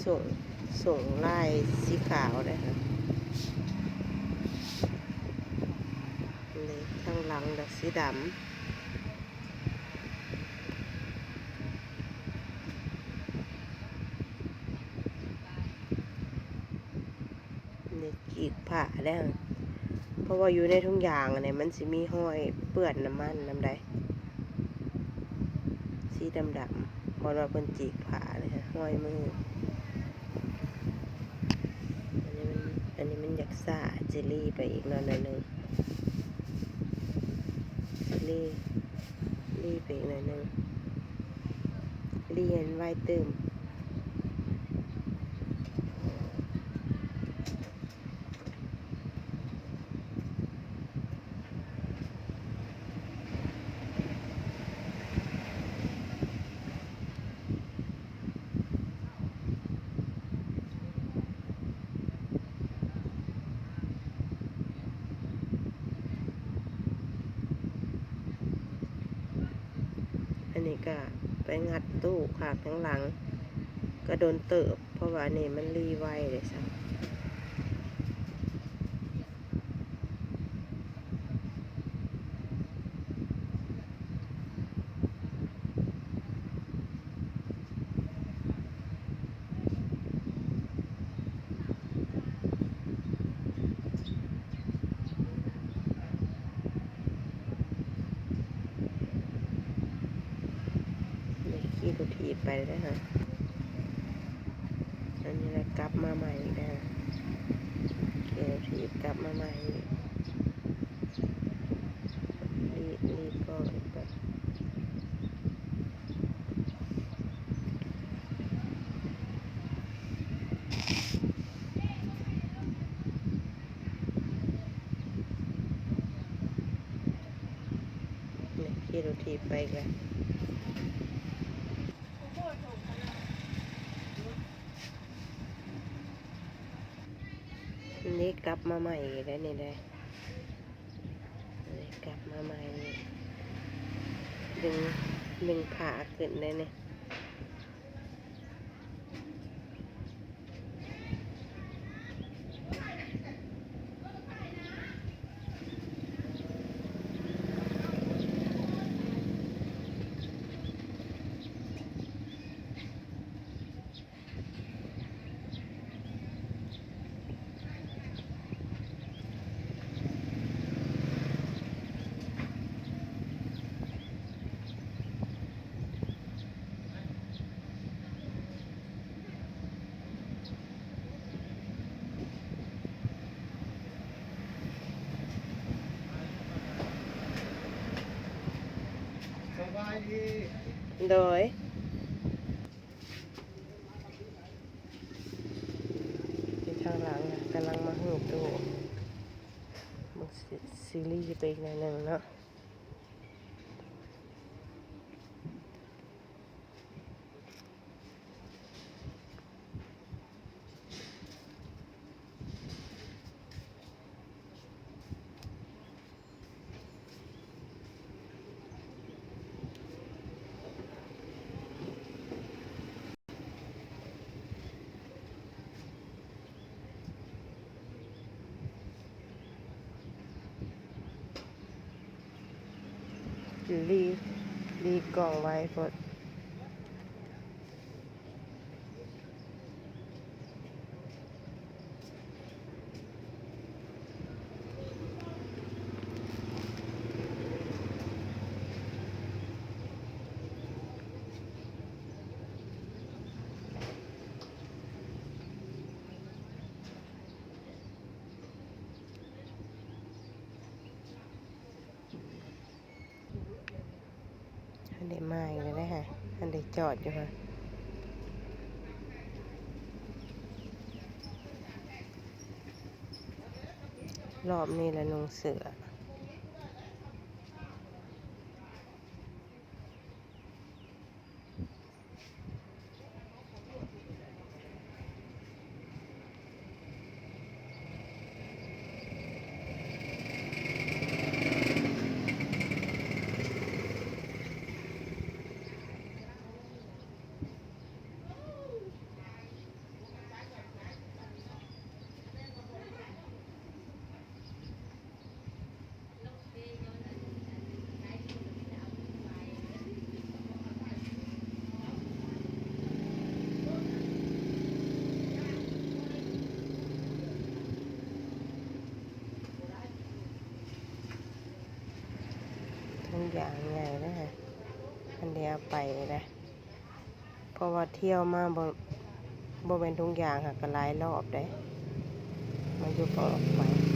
ส่งส่งลายสีขาวเลยค่ะนี่ข้างหลังดอกสีดำนี่กีกผ้าได้เพราะว่าอยู่ในทุกอย่างเนี่ยมันสิมีห้อยเปื้อนน้ำมันน้ำใดสีดำบอลว่าเป็นจีกผ้าเลยค่ะห้อยมืออันนี้มันอยากซ่าเจลลี่ไปอีกหน่อยนึงเจลลี่ไปอีกหน่อยนึงเรียนไว้เติมอันนี้ก็ไปงัดตู้ขาข้างหลังก็โดนเติบเพราะว่านี่มันรีไวเลยสักขี่รถถีบไปได้ค่ะอันนี้แหละกลับมาใหม่ได้ขี่รถถีบกลับมาใหม่รีบก็แบบขี่รถถีบไปกันนี่กลับมาใหม่ได้นี่ได้นี่กลับมาใหม่ดึงผ่าขึ้นได้เนี่ยโดยที่ทางหลังกำลังมาหูตู้มันซีรีส์ไปอีกหน่อยหนึ่งเนาะรีกล่องไว้พออันเดมาอีกเลยนะฮะอันเดจอดอยู่ค่ะรอบนี้ละนุ่งเสือ ยางใหญ่นะฮะอันเดียวไปนะเพราะว่าเที่ยวมาบ่เป็นทุกอย่างค่ะก็หลายรอบเด้มาอยู่ก็ออกไป